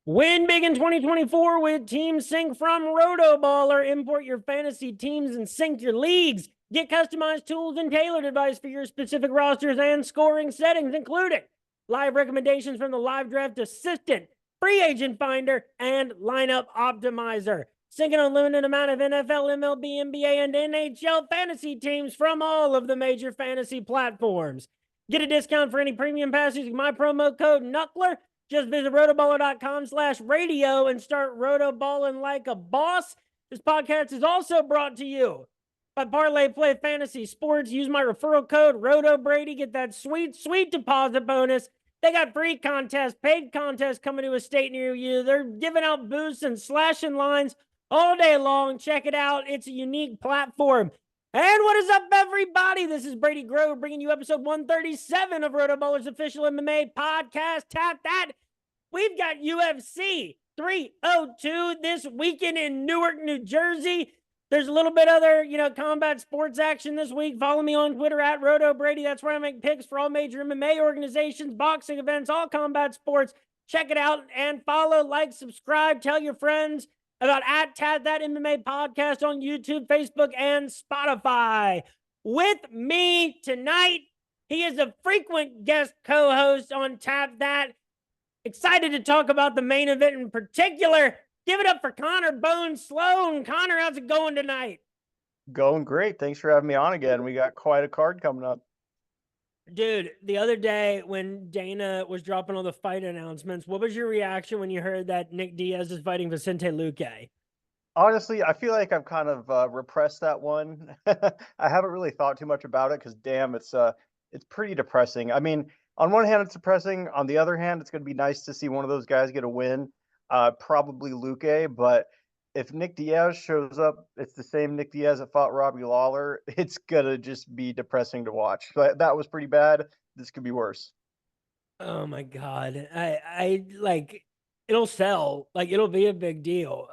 Win big in 2024 with Team Sync from RotoBaller. Import your fantasy teams and sync your leagues. Get customized tools and tailored advice for your specific rosters and scoring settings, including live recommendations from the live draft assistant, free agent finder, and lineup optimizer. Sync an unlimited amount of NFL, MLB, NBA, and NHL fantasy teams from all of the major fantasy platforms. Get a discount for any premium passes with my promo code Knuckler. Just visit rotoballer.com/radio and start rotoballing like a boss. This podcast is also brought to you by Parlay Play Fantasy Sports. Use my referral code RotoBrady. Get that sweet, sweet deposit bonus. They got free contests, paid contests coming to a state near you. They're giving out boosts and slashing lines all day long. Check it out. It's a unique platform. And what is up, everybody? This is Brady Grove bringing you episode 137 of RotoBaller's official MMA podcast. Tap that. We've got UFC 302 this weekend in Newark, New Jersey. There's a little bit other, combat sports action this week. Follow me on Twitter at RotoBrady. That's where I make picks for all major MMA organizations, boxing events, all combat sports. Check it out and follow, like, subscribe, tell your friends about @Tap That MMA podcast on YouTube, Facebook, and Spotify. With me tonight, he is a frequent guest co-host on Tap That. Excited to talk about the main event in particular. Give it up for Connor Bone Sloan. Connor, how's it going tonight? Going great. Thanks for having me on again. We got quite a card coming up. Dude, the other day when Dana was dropping all the fight announcements, what was your reaction when you heard that Nick Diaz is fighting Vicente Luque? Honestly, I feel like I've kind of repressed that one. I haven't really thought too much about it because, damn, it's pretty depressing. I mean, on one hand, it's depressing. On the other hand, it's going to be nice to see one of those guys get a win, probably Luque. But if Nick Diaz shows up, it's the same Nick Diaz that fought Robbie Lawler. It's going to just be depressing to watch. But that was pretty bad. This could be worse. Oh my God. I like, it'll sell. Like, it'll be a big deal.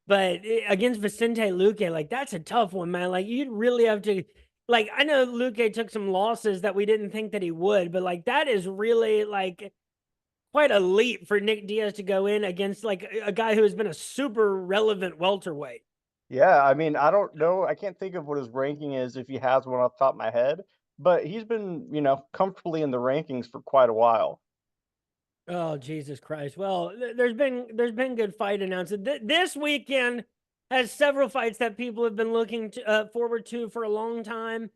But against Vicente Luque, like, that's a tough one, man. Like, you'd really have to, like, I know Luque took some losses that we didn't think that he would, but like, that is really like quite a leap for Nick Diaz to go in against like a guy who has been a super relevant welterweight. Yeah, I mean, I don't know. I can't think of what his ranking is if he has one off the top of my head, but he's been, comfortably in the rankings for quite a while. Oh, Jesus Christ. Well, there's been good fight announced. This weekend has several fights that people have been looking forward to for a long time.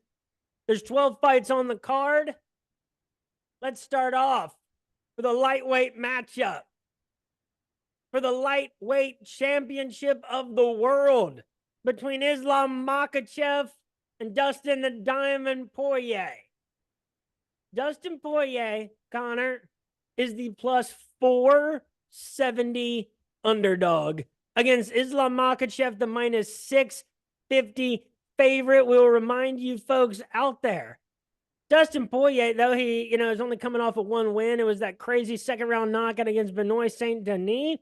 There's 12 fights on the card. Let's start off with a lightweight matchup for the lightweight championship of the world between Islam Makhachev and Dustin the Diamond Poirier. Dustin Poirier, Connor, is the plus 470 underdog against Islam Makhachev, the minus 650 favorite. We'll remind you folks out there, Dustin Poirier, though he, is only coming off of one win. It was that crazy second round knockout against Benoit Saint Denis.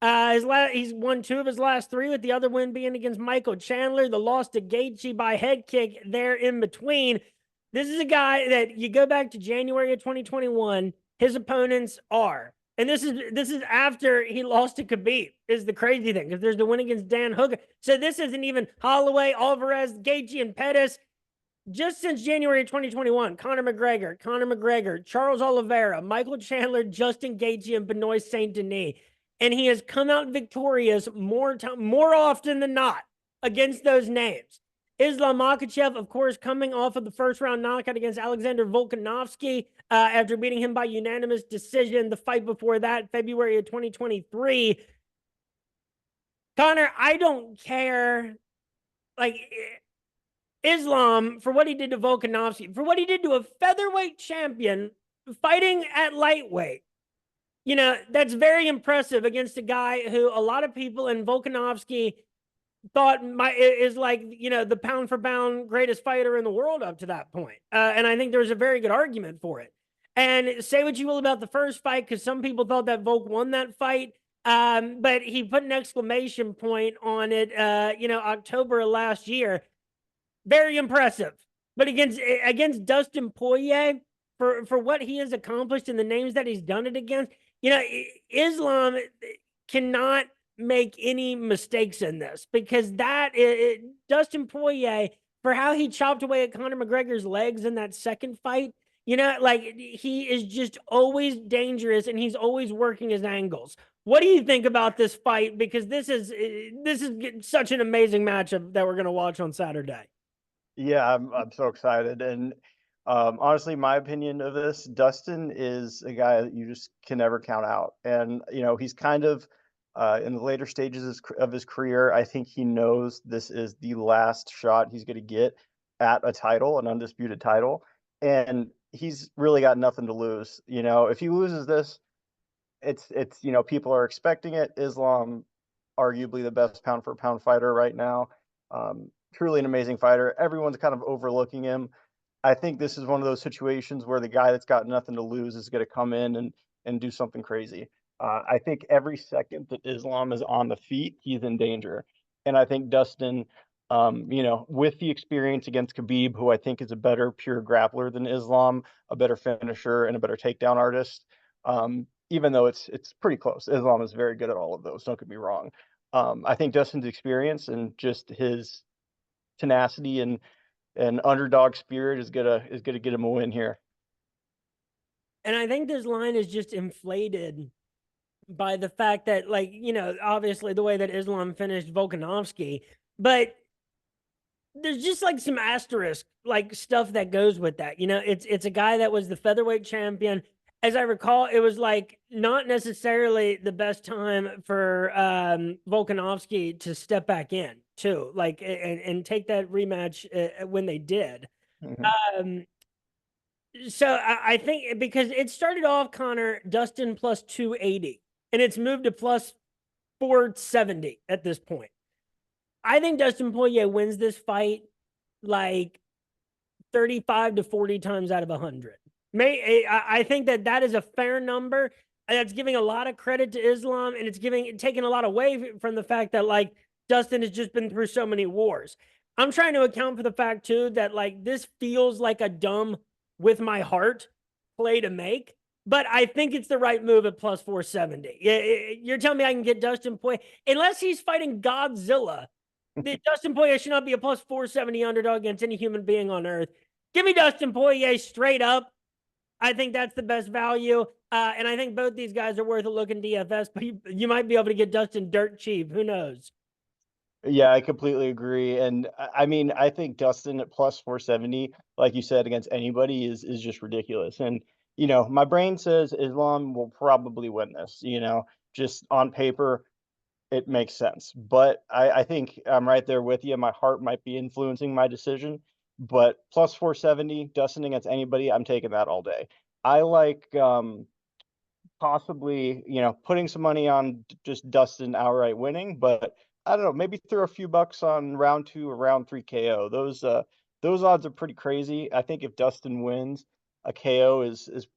He's won 2 of his last 3, with the other win being against Michael Chandler. The loss to Gaethje by head kick there in between. This is a guy that you go back to January of 2021. His opponents are, and this is after he lost to Khabib, is the crazy thing, because there's the win against Dan Hooker. So this isn't even Holloway, Alvarez, Gaethje, and Pettis. Just since January 2021, Conor McGregor, Charles Oliveira, Michael Chandler, Justin Gaethje, and Benoit Saint Denis. And he has come out victorious more often than not against those names. Islam Makhachev, of course, coming off of the first round knockout against Alexander Volkanovski after beating him by unanimous decision. The fight before that, February of 2023. Connor, I don't care. Like, Islam, for what he did to Volkanovski, for what he did to a featherweight champion fighting at lightweight, that's very impressive against a guy who a lot of people in Volkanovski thought is like, the pound for pound greatest fighter in the world up to that point. And I think there's a very good argument for it. And say what you will about the first fight, because some people thought that Volk won that fight. But he put an exclamation point on it, October of last year. Very impressive. But against Dustin Poirier, for what he has accomplished and the names that he's done it against, Islam cannot make any mistakes in this because Dustin Poirier, for how he chopped away at Conor McGregor's legs in that second fight, like he is just always dangerous and he's always working his angles. What do you think about this fight? Because this is such an amazing matchup that we're going to watch on Saturday. Yeah, I'm so excited. And honestly, my opinion of this, Dustin is a guy that you just can never count out. And he's kind of in the later stages of his career. I think he knows this is the last shot he's going to get at a title, an undisputed title, and he's really got nothing to lose. If he loses this, it's people are expecting it. Islam, arguably the best pound for pound fighter right now. Truly an amazing fighter. Everyone's kind of overlooking him. I think this is one of those situations where the guy that's got nothing to lose is going to come in and do something crazy. I think every second that Islam is on the feet, he's in danger. And I think Dustin, with the experience against Khabib, who I think is a better pure grappler than Islam, a better finisher and a better takedown artist, even though it's pretty close. Islam is very good at all of those. Don't get me wrong. I think Dustin's experience and just his tenacity and underdog spirit is gonna get him a win here. And I think this line is just inflated by the fact that, like, obviously the way that Islam finished Volkanovski, but there's just like some asterisk like stuff that goes with that. It's a guy that was the featherweight champion. As I recall, it was like not necessarily the best time for Volkanovski to step back in too, like and take that rematch when they did. Mhm. Um, so I think because it started off Connor Dustin plus 280, and it's moved to plus 470 at this point. I think Dustin Poirier wins this fight like 35 to 40 times out of 100. I think that is a fair number. That's giving a lot of credit to Islam, and it's taking a lot away from the fact that like Dustin has just been through so many wars. I'm trying to account for the fact too that like this feels like a dumb with my heart play to make, but I think it's the right move at plus 470. You're telling me I can get Dustin Poirier unless he's fighting Godzilla. Dustin Poirier should not be a plus 470 underdog against any human being on earth. Give me Dustin Poirier straight up. I think that's the best value. And I think both these guys are worth a look in DFS, but you might be able to get Dustin dirt cheap. Who knows? Yeah, I completely agree. And I mean, I think Dustin at plus 470, like you said, against anybody is just ridiculous. And my brain says Islam will probably win this. Just on paper, it makes sense. But I think I'm right there with you. My heart might be influencing my decision. But plus 470, Dustin against anybody, I'm taking that all day. I like possibly, putting some money on just Dustin outright winning, but I don't know, maybe throw a few bucks on round 2 or round 3 KO. Those odds are pretty crazy. I think if Dustin wins, a KO is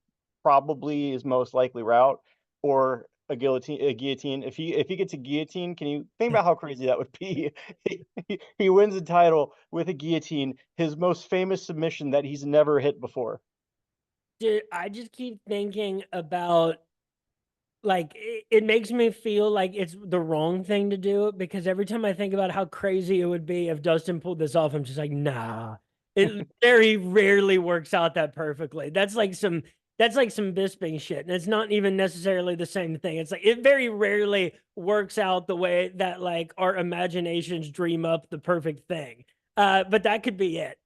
probably his most likely route, or a guillotine. If he gets a guillotine, can you think about how crazy that would be? He wins the title with a guillotine, his most famous submission that he's never hit before. Dude, I just keep thinking about like it makes me feel like it's the wrong thing to do because every time I think about how crazy it would be if Dustin pulled this off, I'm just like, nah. It very rarely works out that perfectly. That's like some Bisping shit. And it's not even necessarily the same thing. It's like it very rarely works out the way that like our imaginations dream up the perfect thing. But that could be it.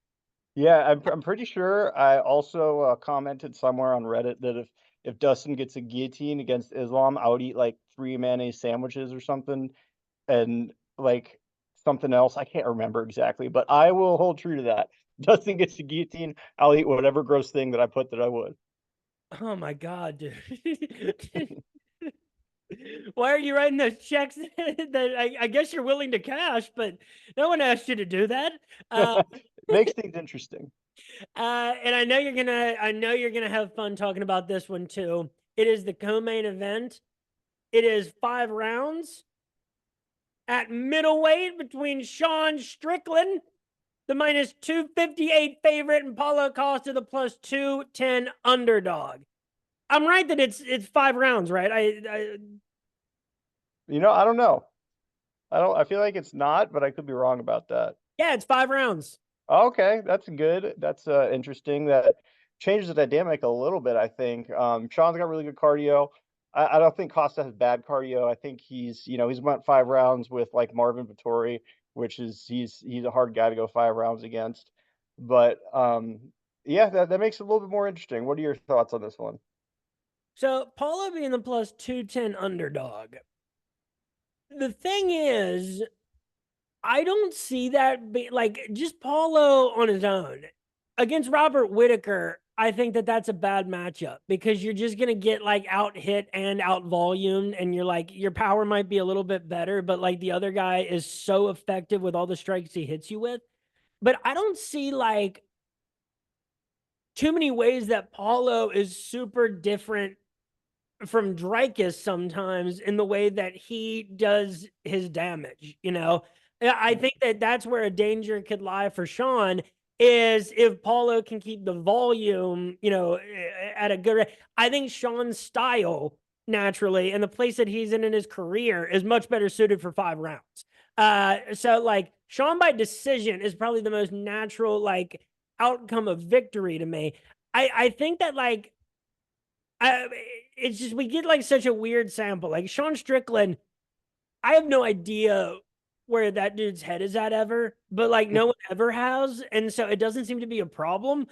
Yeah, I'm pretty sure I also commented somewhere on Reddit that if Dustin gets a guillotine against Islam, I would eat like 3 mayonnaise sandwiches or something, and like something else. I can't remember exactly, but I will hold true to that. Dustin gets a guillotine, I'll eat whatever gross thing that I put that I would. Oh my god, dude. Why are you writing those checks that I guess you're willing to cash, but no one asked you to do that. Uh, Makes things interesting. and I know you're gonna have fun talking about this one too. It is the co-main event. It is 5 rounds at middleweight between Sean Strickland, the minus 258 favorite, and Paulo Costa, the plus 210 underdog. I'm right that it's 5 rounds, right? I don't know. I feel like it's not, but I could be wrong about that. Yeah, it's 5 rounds. Okay, that's good. That's interesting. That changes the dynamic a little bit, I think. Sean's got really good cardio. I don't think Costa has bad cardio. I think he's went 5 rounds with like Marvin Vettori, which is he's a hard guy to go 5 rounds against. But yeah, that makes it a little bit more interesting. What are your thoughts on this one? So Paulo being the plus 210 underdog. The thing is, I don't see that like just Paulo on his own against Robert Whitaker. I think that that's a bad matchup because you're just gonna get like out hit and out volumed, and you're like your power might be a little bit better, but like the other guy is so effective with all the strikes he hits you with. But I don't see like too many ways that Paulo is super different from Dreykus sometimes in the way that he does his damage. I think that that's where a danger could lie for Sean is if Paulo can keep the volume, at a good rate. I think Sean's style naturally and the place that he's in his career is much better suited for 5 rounds. So like Sean by decision is probably the most natural like outcome of victory to me. I think that like I, it's just we get like such a weird sample. Like Sean Strickland, I have no idea where that dude's head is at ever, but like no one ever has, and so it doesn't seem to be a problem.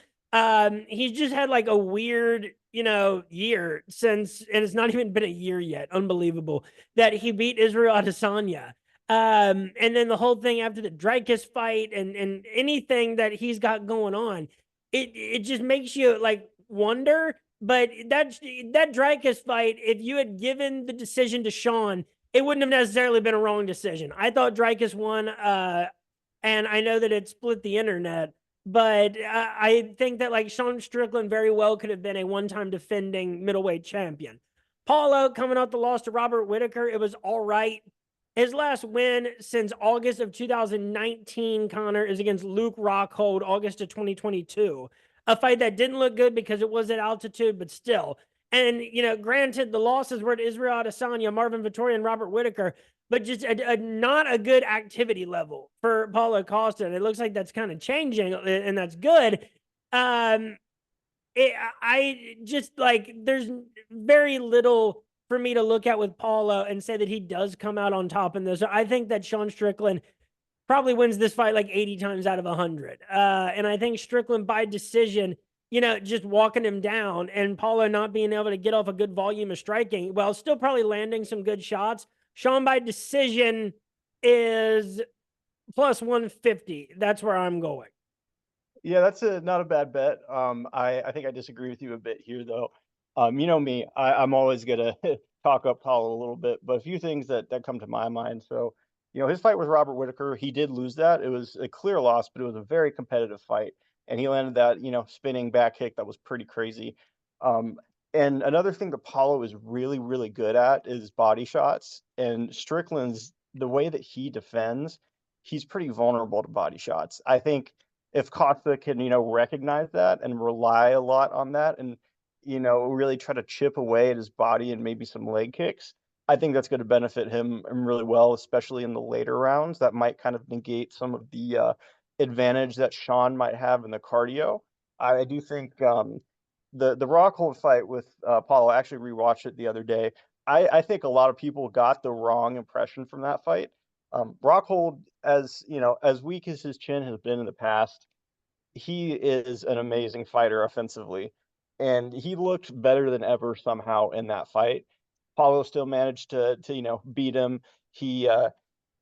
He's just had like a weird, year since, and it's not even been a year yet. Unbelievable that he beat Israel Adesanya. And then the whole thing after the Dreykus fight and anything that he's got going on, it just makes you like wonder. But that Dreykus fight, if you had given the decision to Sean, it wouldn't have necessarily been a wrong decision. I thought Dreykus won, and I know that it split the internet, but I think that like Sean Strickland very well could have been a one-time defending middleweight champion. Paulo coming off the loss to Robert Whitaker, it was all right. His last win since August of 2019, Connor, is against Luke Rockhold, August of 2022. A fight that didn't look good because it was at altitude, but still. And, granted, the losses were to Israel Adesanya, Marvin Vettori, and Robert Whitaker, but just not a good activity level for Paulo Costa. And it looks like that's kind of changing, and that's good. Um, I just like, there's very little for me to look at with Paulo and say that he does come out on top in this. So I think that Sean Strickland probably wins this fight like 80 times out of 100. And I think Strickland by decision, just walking him down and Paulo not being able to get off a good volume of striking while still probably landing some good shots. Sean by decision is plus 150. That's where I'm going. Yeah, that's not a bad bet. I think I disagree with you a bit here, though. You know me, I'm always gonna talk up Paulo a little bit, but a few things that come to my mind. So, his fight with Robert Whitaker, he did lose that. It was a clear loss, but it was a very competitive fight, and he landed that spinning back kick that was pretty crazy. Um, and another thing that Paulo is really, really good at is body shots, and Strickland's the way that he defends, he's pretty vulnerable to body shots. I think if Costa can, recognize that and rely a lot on that and, really try to chip away at his body and maybe some leg kicks, I think that's going to benefit him really well, especially in the later rounds. That might kind of negate some of the advantage that Sean might have in the cardio. I do think the Rockhold fight with Paulo, I actually rewatched it the other day. I think a lot of people got the wrong impression from that fight. Rockhold, as weak as his chin has been in the past, he is an amazing fighter offensively, and he looked better than ever somehow in that fight. Paulo still managed to beat him. He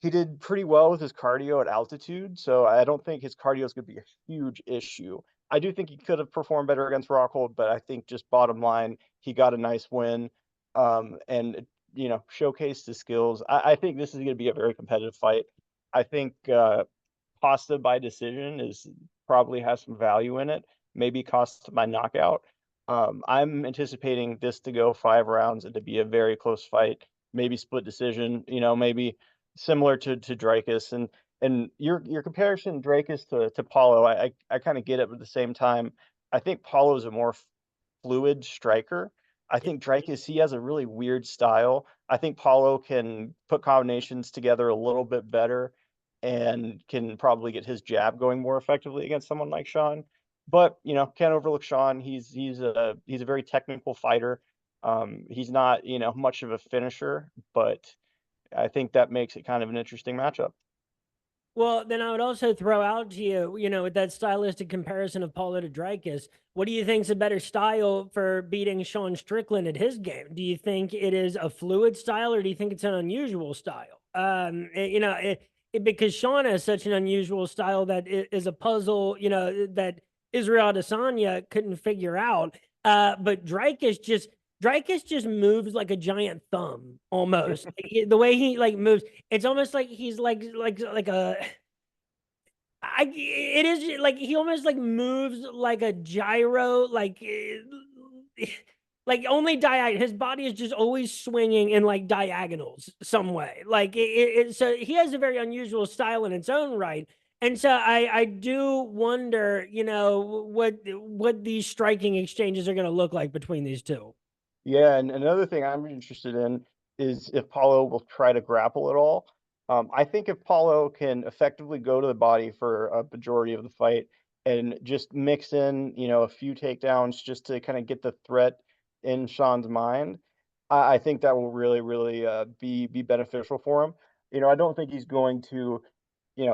did pretty well with his cardio at altitude, so I don't think his cardio is going to be a huge issue. I do think he could have performed better against Rockhold, but I think just bottom line, he got a nice win, and showcased his skills. I think this is going to be a very competitive fight. I think Costa by decision is probably has some value in it. Maybe Costa by knockout. I'm anticipating this to go 5 rounds and to be a very close fight. Maybe split decision. Maybe similar to Dreykus and your comparison Dreykus to Paulo. I kind of get it, but at the same time, I think Paulo is a more fluid striker. I think Dreykus, he has a really weird style. I think Paulo can put combinations together a little bit better and can probably get his jab going more effectively against someone like Sean. But, can't overlook Sean. He's a very technical fighter. He's not, much of a finisher, but I think that makes it kind of an interesting matchup. Well, then I would also throw out to you, with that stylistic comparison of Paulo to Dreykus, what do you think's a better style for beating Sean Strickland at his game? Do you think it is a fluid style, or do you think it's an unusual style? Because Sean has such an unusual style that it is a puzzle, that Israel Adesanya couldn't figure out. But Dreykus just moves like a giant thumb almost. The way he like moves, it's almost like he's like a it is like he almost like moves like a gyro, like only his body is just always swinging in like diagonals some way. So he has a very unusual style in its own right. And so I do wonder, what these striking exchanges are going to look like between these two. Yeah, and another thing I'm interested in is if Paulo will try to grapple at all. I think if Paulo can effectively go to the body for a majority of the fight and just mix in, a few takedowns just to kind of get the threat in Sean's mind, I think that will really, really be beneficial for him. I don't think he's going to,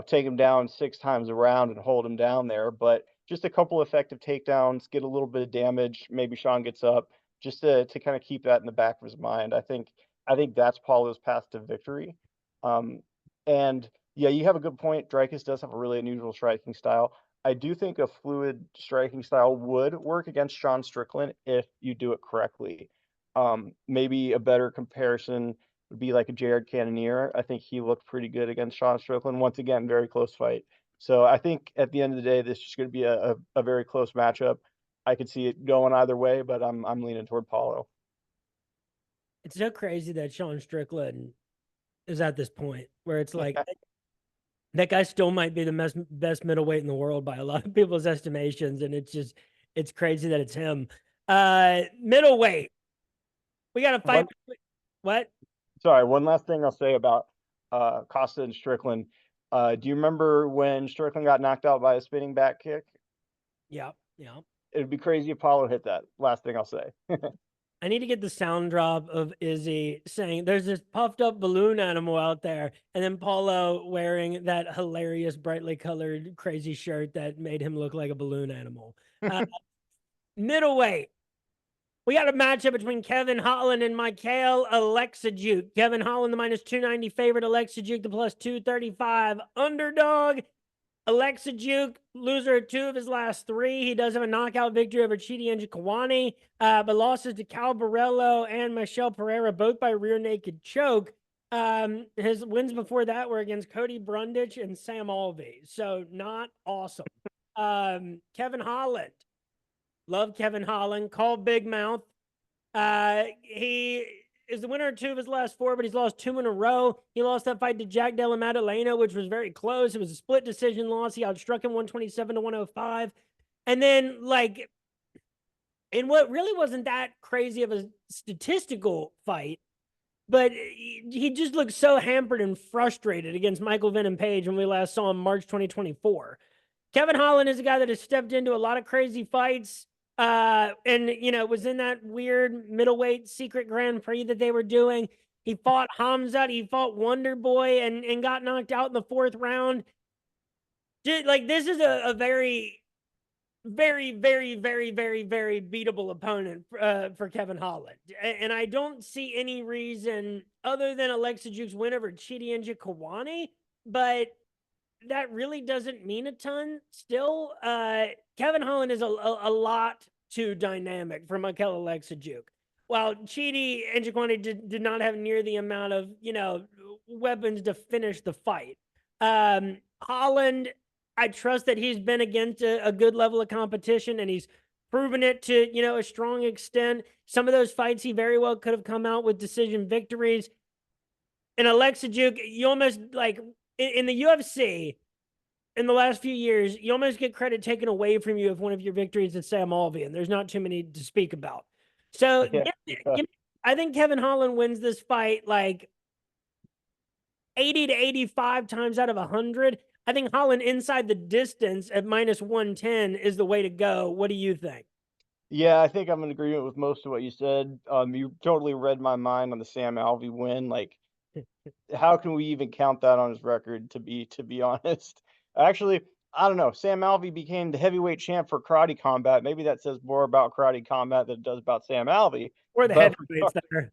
take him down 6 times around and hold him down there, but just a couple effective takedowns, get a little bit of damage, maybe Sean gets up just to kind of keep that in the back of his mind. I think that's Paulo's path to victory. Um, and yeah, you have a good point. Dreykus does have a really unusual striking style. I do think a fluid striking style would work against Sean Strickland if you do it correctly. Maybe a better comparison would be like a Jared Cannonier. I think he looked pretty good against Sean Strickland. Once again, very close fight. So I think at the end of the day, this is going to be a very close matchup. I could see it going either way, but I'm leaning toward Paulo. It's so crazy that Sean Strickland is at this point where it's like that guy still might be the best middleweight in the world by a lot of people's estimations, and it's crazy that it's him. Middleweight, we got to fight. What? Sorry, one last thing I'll say about Costa and Strickland. Do you remember when Strickland got knocked out by a spinning back kick? Yeah, yeah. It'd be crazy if Paulo hit that. Last thing I'll say. I need to get the sound drop of Izzy saying there's this puffed up balloon animal out there, and then Paulo wearing that hilarious brightly colored crazy shirt that made him look like a balloon animal. Middleweight. We got a matchup between Kevin Holland and Mikhail Alexajuk. Kevin Holland, the -290 favorite. Alexajuk, the +235 underdog. Alexajuk, loser of 2 of his last 3. He does have a knockout victory over Chidi Njokuani, but losses to Cal Borello and Michelle Pereira, both by rear naked choke. His wins before that were against Cody Brundage and Sam Alvey, so not awesome. Kevin Holland, love Kevin Holland, called Big Mouth. He is the winner of 2 of his last 4, but he's lost 2 in a row. He lost that fight to Jack Della Maddalena, which was very close. It was a split decision loss. He outstruck him 127 to 105. And then, in what really wasn't that crazy of a statistical fight, but he just looked so hampered and frustrated against Michael Venom Page when we last saw him March 2024. Kevin Holland is a guy that has stepped into a lot of crazy fights. And was in that weird middleweight secret Grand Prix that they were doing. He fought Hamzat, he fought Wonder Boy, and got knocked out in the 4th round. This is a very, very, very, very, very, very beatable opponent for Kevin Holland. And I don't see any reason other than Alexaju's win over Chidi Njokuani, but that really doesn't mean a ton still. Kevin Holland is a lot too dynamic for Mikhail Alexajuk. While Chidi Njokuani did not have near the amount of, weapons to finish the fight. Holland, I trust that he's been against a good level of competition, and he's proven it to, a strong extent. Some of those fights he very well could have come out with decision victories. And Alexajuk, you almost in the UFC, in the last few years, you almost get credit taken away from you if one of your victories is Sam Alvey, and there's not too many to speak about. So Yeah. I think Kevin Holland wins this fight like 80 to 85 times out of 100. I think Holland inside the distance at minus 110 is the way to go. What do you think? Yeah, I think I'm in agreement with most of what you said. You totally read my mind on the Sam Alvey win. Like, how can we even count that on his record? To be honest, actually, I don't know. Sam Alvey became the heavyweight champ for Karate Combat. Maybe that says more about Karate Combat than it does about Sam Alvey. Or the But heavyweights there.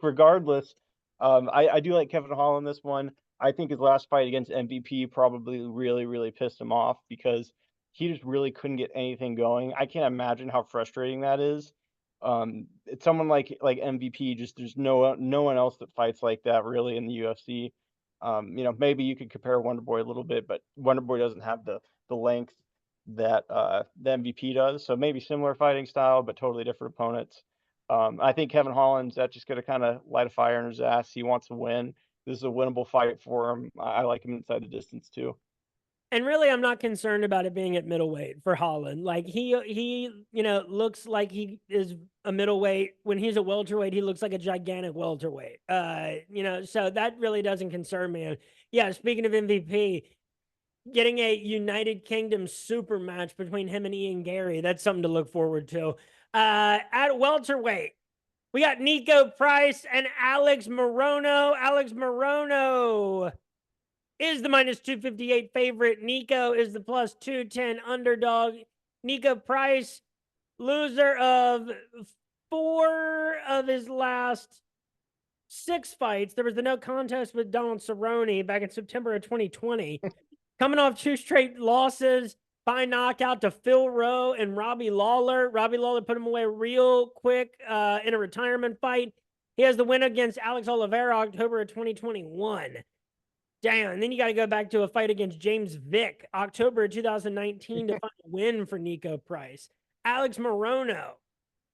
regardless, I do like Kevin Hall in this one. I think his last fight against MVP probably really, really pissed him off because he just really couldn't get anything going. I can't imagine how frustrating that is. It's someone like MVP. Just there's no one else that fights like that really in the UFC. Maybe you could compare Wonderboy a little bit, but Wonderboy doesn't have the length that the MVP does. So maybe similar fighting style, but totally different opponents. I think Kevin Holland's that's just going to kind of light a fire in his ass. He wants to win. This is a winnable fight for him. I like him inside the distance too. And really, I'm not concerned about it being at middleweight for Holland. Like looks like he is a middleweight. When he's a welterweight, he looks like a gigantic welterweight. So that really doesn't concern me. And yeah, speaking of MVP, getting a United Kingdom super match between him and Ian Gary, that's something to look forward to. At welterweight, we got Nico Price and Alex Morono. Alex Morono is the minus 258 favorite. Nico is the plus 210 underdog. Nico Price, loser of 4 of his last 6 fights. There was the no contest with Donald Cerrone back in September of 2020. Coming off 2 straight losses by knockout to Phil Rowe and Robbie Lawler. Robbie Lawler put him away real quick in a retirement fight. He has the win against Alex Oliveira October of 2021. Damn, and then you got to go back to a fight against James Vick, October of 2019 to find a win for Nico Price. Alex Morono,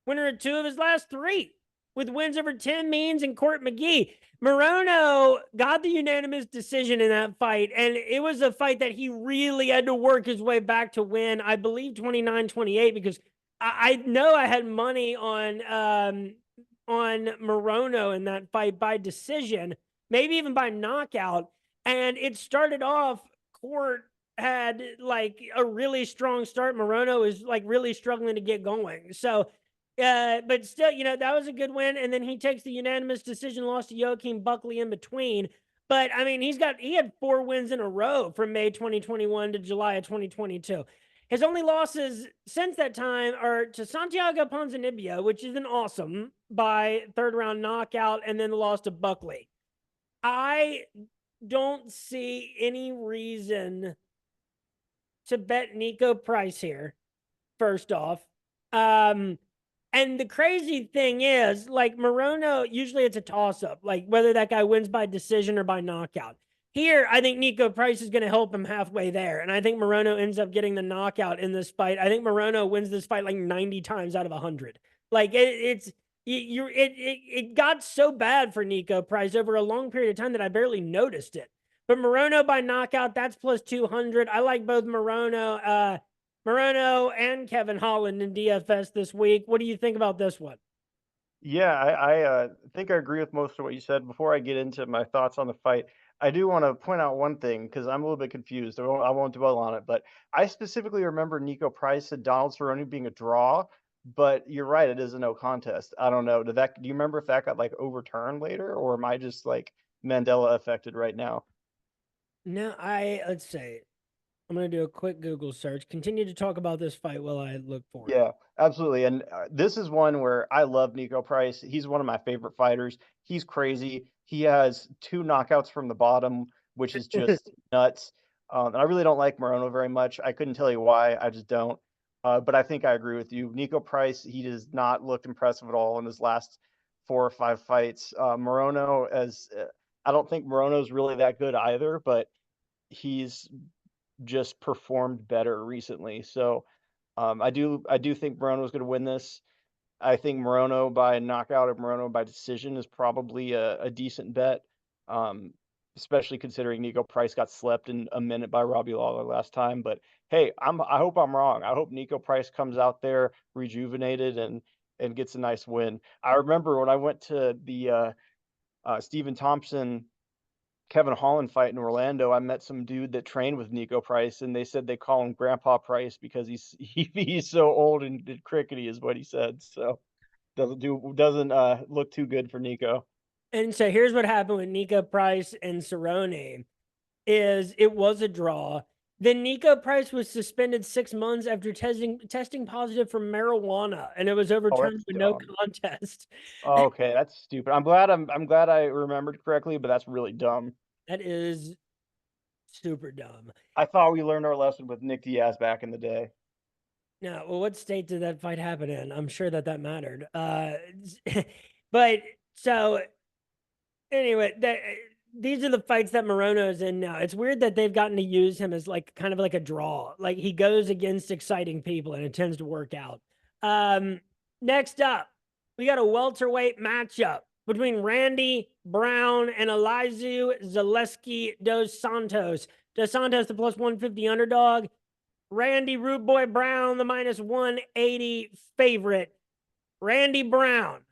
winner of 2 of his last 3, with wins over Tim Means and Court McGee. Morono got the unanimous decision in that fight, and it was a fight that he really had to work his way back to win, I believe 29-28, because I know I had money on Morono in that fight by decision, maybe even by knockout. And it started off, Court had like a really strong start. Morono is like really struggling to get going. So, but still, that was a good win. And then he takes the unanimous decision loss to Joaquin Buckley in between. But I mean, he had 4 wins in a row from May 2021 to July of 2022. His only losses since that time are to Santiago Ponzinibbio, which is an awesome by 3rd round knockout, and then the loss to Buckley. I don't see any reason to bet Nico Price here, first off. And the crazy thing is, like, Morono, usually it's a toss-up, like whether that guy wins by decision or by knockout. Here, I think Nico Price is going to help him halfway there, and I think Morono ends up getting the knockout in this fight. I think Morono wins this fight like 90 times out of 100. Like, it got so bad for Nico Price over a long period of time that I barely noticed it. But Morono by knockout, that's plus 200. I like both Morono and Kevin Holland in DFS this week. What do you think about this one? Yeah, I think I agree with most of what you said. Before I get into my thoughts on the fight, I do want to point out one thing because I'm a little bit confused. I won't dwell on it, but I specifically remember Nico Price and Donald Cerrone being a draw. But you're right, it is a no contest. I don't know. Do you remember if that got like overturned later, or am I just like Mandela affected right now? No, let's say I'm going to do a quick Google search. Continue to talk about this fight while I look for it. Yeah, absolutely. And this is one where I love Nico Price. He's one of my favorite fighters. He's crazy. He has 2 knockouts from the bottom, which is just nuts. And I really don't like Morono very much. I couldn't tell you why. I just don't. But I think I agree with you. Nico Price, he does not look impressive at all in his last 4 or 5 fights. Morono, I don't think Morono's really that good either, but he's just performed better recently. So I do think Morono is going to win this. I think Morono by knockout or Morono by decision is probably a decent bet, um, especially considering Nico Price got slept in a minute by Robbie Lawler last time. But hey, I hope I'm wrong. I hope Nico Price comes out there rejuvenated and and gets a nice win. I remember when I went to the Stephen Thompson Kevin Holland fight in Orlando, I met some dude that trained with Nico Price, and they said they call him Grandpa Price because he's so old and crickety, is what he said. So doesn't look too good for Nico. And so here's what happened with Nico Price and Cerrone is it was a draw. Then Nico Price was suspended 6 months after testing positive for marijuana, and it was Oh, overturned that's with no dumb. contest. Okay, that's stupid. I'm glad I remembered correctly, but that's really dumb. That is super dumb. I thought we learned our lesson with Nick Diaz back in the day. Now, well, what state did that fight happen in? I'm sure that mattered. But so anyway, these are the fights that Morono's in now. It's weird that they've gotten to use him as like kind of like a draw. Like he goes against exciting people and it tends to work out. Next up, we got a welterweight matchup between Randy Brown and Elizeu Zaleski dos Santos. Dos Santos, the plus 150 underdog. Randy Root Boy Brown, the minus 180 favorite. Randy Brown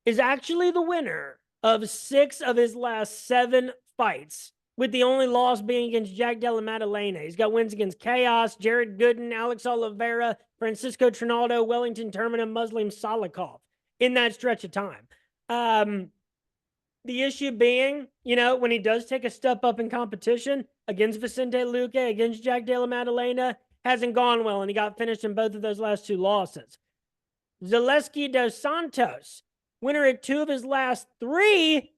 is actually the winner of 6 of his last 7 fights, with the only loss being against Jack Della Maddalena. He's got wins against Chaos, Jared Gooden, Alex Oliveira, Francisco Trinaldo, Wellington Turman, and Muslim Salikov in that stretch of time. The issue being, when he does take a step up in competition against Vicente Luque, against Jack Della Maddalena, hasn't gone well, and he got finished in both of those last 2 losses. Zaleski dos Santos, winner at 2 of his last 3,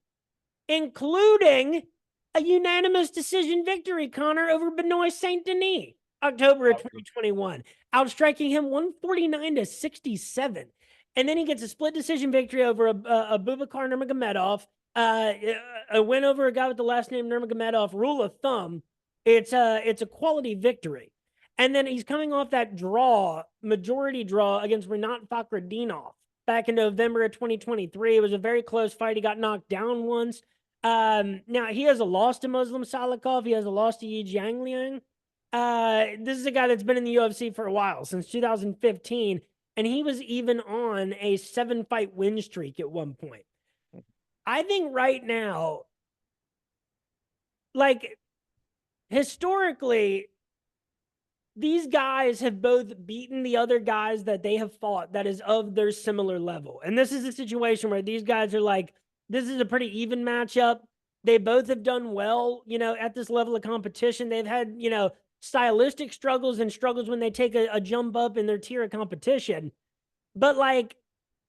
including a unanimous decision victory, Connor, over Benoit Saint Denis, October of 2021, outstriking him 149-67. And then he gets a split decision victory over Abubakar Nurmagomedov, a win over a guy with the last name Nurmagomedov. Rule of thumb, it's a quality victory. And then he's coming off that majority draw against Rinat Fakhretdinov back in November of 2023. It was a very close fight. He got knocked down once. Now, he has a loss to Muslim Salikov. He has a loss to Yi Jiangliang. This is a guy that's been in the UFC for a while, since 2015, and he was even on a 7-fight win streak at one point. I think right now, like, historically, these guys have both beaten the other guys that they have fought that is of their similar level. And this is a situation where these guys are like, this is a pretty even matchup. They both have done well, at this level of competition. They've had, stylistic struggles and struggles when they take a jump up in their tier of competition. But like,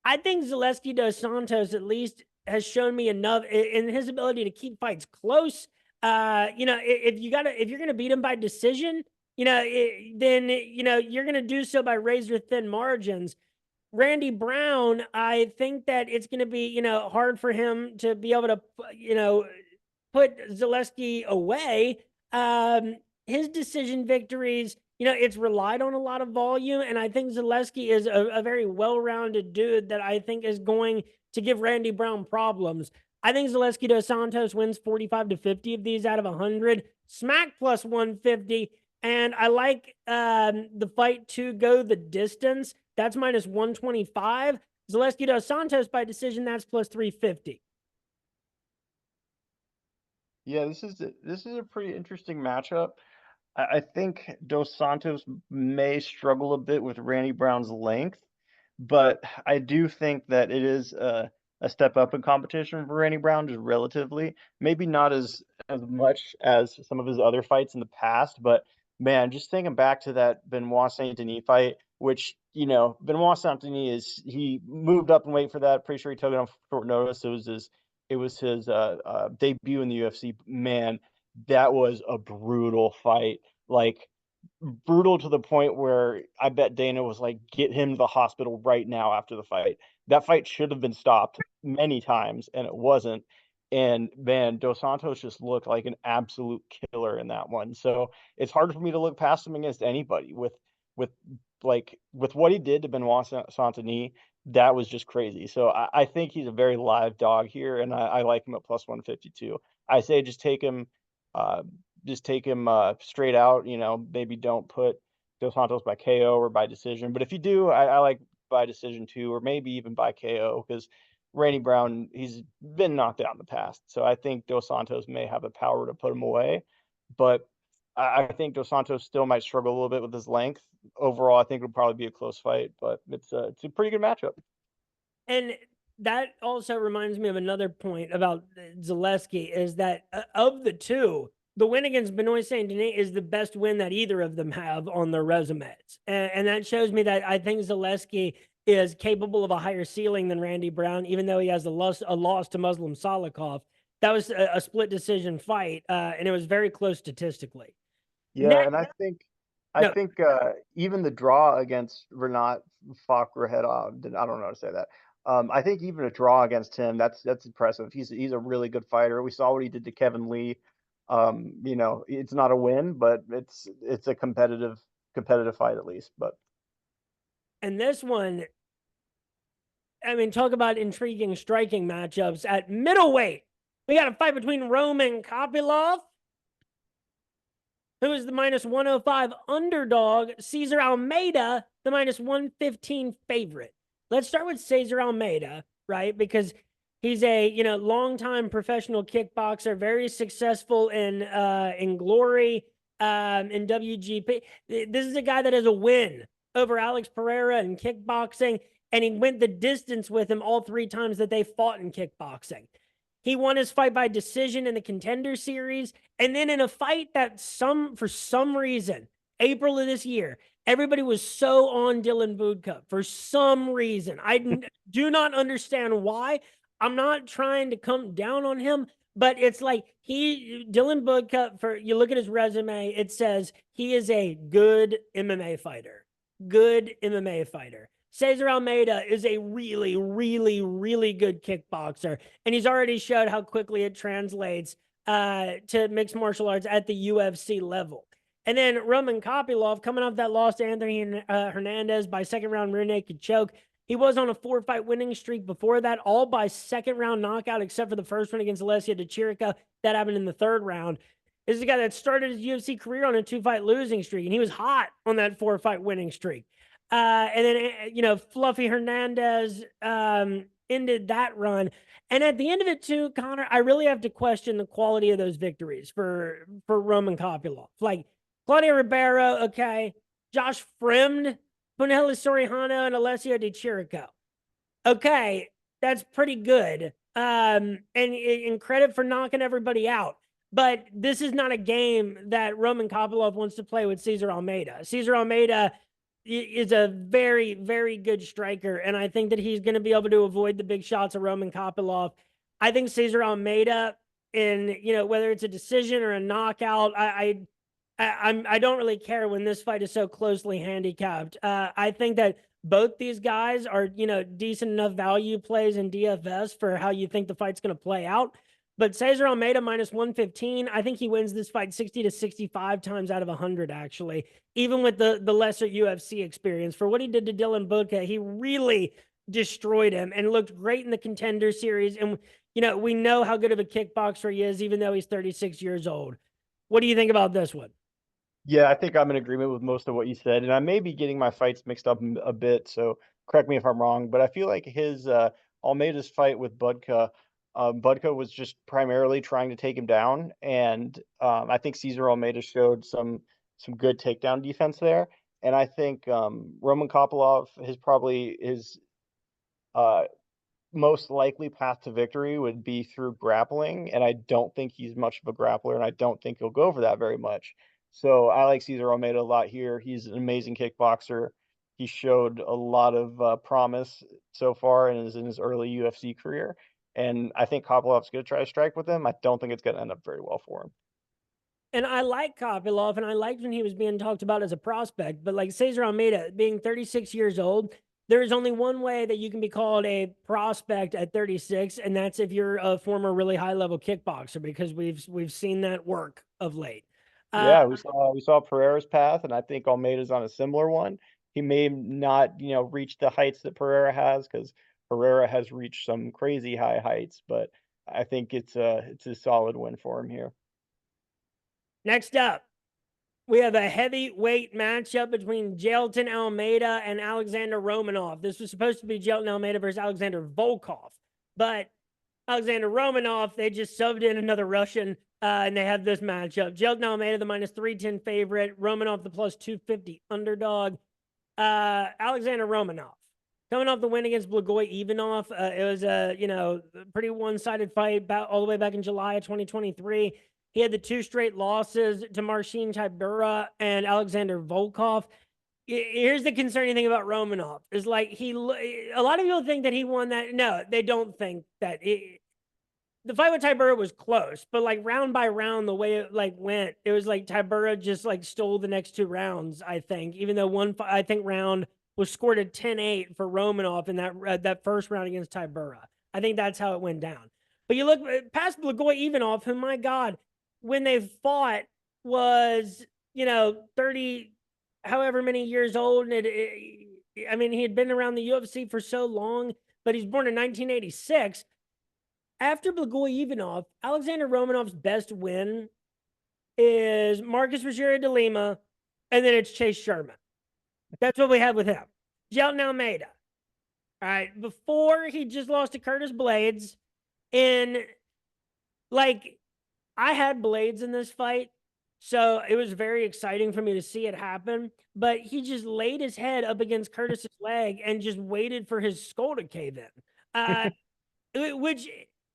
I think Zaleski dos Santos at least has shown me enough in his ability to keep fights close. If you're gonna beat him by decision, then you're gonna do so by razor thin margins. Randy Brown, I think that it's going to be, hard for him to be able to, put Zaleski away. His decision victories, it's relied on a lot of volume. And I think Zaleski is a very well-rounded dude that I think is going to give Randy Brown problems. I think Zaleski dos Santos wins 45-50 of these out of 100. Smack plus 150. And I like the fight to go the distance. That's minus 125. Zaleski dos Santos by decision, that's plus 350. Yeah, this is a pretty interesting matchup. I think Dos Santos may struggle a bit with Randy Brown's length, but I do think that it is a step up in competition for Randy Brown, just relatively. Maybe not as much as some of his other fights in the past, but man, just thinking back to that Benoit Saint Denis fight, which Benoit Saint Denis he moved up and weight for that. Pretty sure he took it on short notice. It was his debut in the UFC. Man, that was a brutal fight. Like brutal to the point where I bet Dana was like, get him to the hospital right now after the fight. That fight should have been stopped many times, and it wasn't. And man, Dos Santos just looked like an absolute killer in that one. So it's hard for me to look past him against anybody with with what he did to Benoit Saint Denis. That was just crazy. So I think he's a very live dog here, and I like him at plus 152. I say just take him straight out. Maybe don't put Dos Santos by KO or by decision. But if you do, I like by decision too, or maybe even by KO, because Randy Brown, he's been knocked out in the past. So I think Dos Santos may have the power to put him away. But I think Dos Santos still might struggle a little bit with his length. Overall, I think it'll probably be a close fight, but it's a pretty good matchup. And that also reminds me of another point about Zaleski is that of the two, the win against Benoit Saint Denis is the best win that either of them have on their resumes. And that shows me that I think Zaleski is capable of a higher ceiling than Randy Brown, even though he has a loss to Muslim Salikov. That was a split decision fight, and it was very close statistically. Yeah, Next, and I no, think even the draw against Renat Fakhrahedov, I don't know how to say that. I think even a draw against him, that's impressive. He's a really good fighter. We saw what he did to Kevin Lee. It's not a win, but it's a competitive fight at least. But and this one, I mean, talk about intriguing striking matchups at middleweight. We got a fight between Roman Kopylov, who is the minus 105 underdog, Cesar Almeida, the minus 115 favorite. Let's start with Cesar Almeida, right? Because he's a longtime professional kickboxer, very successful in Glory, in WGP. This is a guy that has a win over Alex Pereira in kickboxing, and he went the distance with him all 3 times that they fought in kickboxing. He won his fight by decision in the Contender Series. And then in a fight that for some reason, April of this year, everybody was so on Dylan Budka for some reason. I do not understand why. I'm not trying to come down on him, but it's like Dylan Budka, you look at his resume, it says he is a good MMA fighter. Good MMA fighter. Cesar Almeida is a really, really, really good kickboxer, and he's already showed how quickly it translates to mixed martial arts at the UFC level. And then Roman Kopylov, coming off that loss to Anthony Hernandez by second round rear naked choke. He was on a 4-fight winning streak before that, all by second round knockout, except for the first one against Alessia Dechirica. That happened in the third round. This is a guy that started his UFC career on a 2-fight losing streak, and he was hot on that 4-fight winning streak. And then, Fluffy Hernandez ended that run. And at the end of it, too, Connor, I really have to question the quality of those victories for Roman Kopylov. Like Claudio Ribeiro, okay. Josh Fremd, Punahele Sorihano, and Alessio Di Chirico. Okay, that's pretty good. And credit for knocking everybody out. But this is not a game that Roman Kopylov wants to play with Cesar Almeida. Cesar Almeida is a very, very good striker, and I think that he's going to be able to avoid the big shots of Roman Kopylov. I think Cesar Almeida, whether it's a decision or a knockout, I don't really care when this fight is so closely handicapped. I think that both these guys are, decent enough value plays in DFS for how you think the fight's going to play out. But Cesar Almeida minus 115, I think he wins this fight 60 to 65 times out of 100, actually, even with the lesser UFC experience. For what he did to Dylan Budka, he really destroyed him and looked great in the Contender Series. And, we know how good of a kickboxer he is, even though he's 36 years old. What do you think about this one? yeah, I think I'm in agreement with most of what you said, and I may be getting my fights mixed up a bit, so correct me if I'm wrong. But I feel like his Almeida's fight with Budka, Budka was just primarily trying to take him down, and I think Cesar Almeida showed some good takedown defense there. And I think Roman Kopylov his uh, most likely path to victory would be through grappling, and I don't think he's much of a grappler, and I don't think he'll go for that very much. So I like Cesar Almeida a lot here. He's an amazing kickboxer. He showed a lot of promise so far and is in his early UFC career. And I think Kopylov's going to try to strike with him. I don't think it's going to end up very well for him. And I like Kopylov, and I liked when he was being talked about as a prospect. But like Cesar Almeida, being 36 years old, there is only one way that you can be called a prospect at 36, and that's if you're a former really high level kickboxer, because we've seen that work of late. Yeah, we saw Pereira's path, and I think Almeida's on a similar one. He may not, reach the heights that Pereira has because Pereira has reached some crazy high heights, but I think it's a solid win for him here. Next up, We have a heavyweight matchup between Jailton Almeida and Alexander Romanov. This was supposed to be Jailton Almeida versus Alexander Volkov, but Alexander Romanov, they just subbed in another Russian, and they have this matchup. Jailton Almeida, the minus 310 favorite. Romanov, the plus 250 underdog. Alexander Romanov, coming off the win against Blagoy Ivanov. It was a pretty one-sided fight all the way back in July of 2023. He had the 2 straight losses to Marcin Tybura and Alexander Volkov. Here's the concerning thing about Romanov is like a lot of people think that he won that. No, they don't think that. The fight with Tybura was close, but like round by round, the way it like went, it was like Tybura just like stole the next 2 rounds. I think, even though one I think round was scored at 10-8 for Romanov in that first round against Tybura. I think that's how it went down. But you look past Blagoy Ivanov, who, my God, when they fought was 30 however many years old, and I mean, he had been around the UFC for so long, but he's born in 1986. After Blagoy Ivanov, Alexander Romanov's best win is Marcus Rogério de Lima, and then it's Chase Sherman. That's what we have with him. Jailton Almeida. All right, before he just lost to Curtis Blades, and like I had Blades in this fight, so it was very exciting for me to see it happen. But he just laid his head up against Curtis's leg and just waited for his skull to cave in, which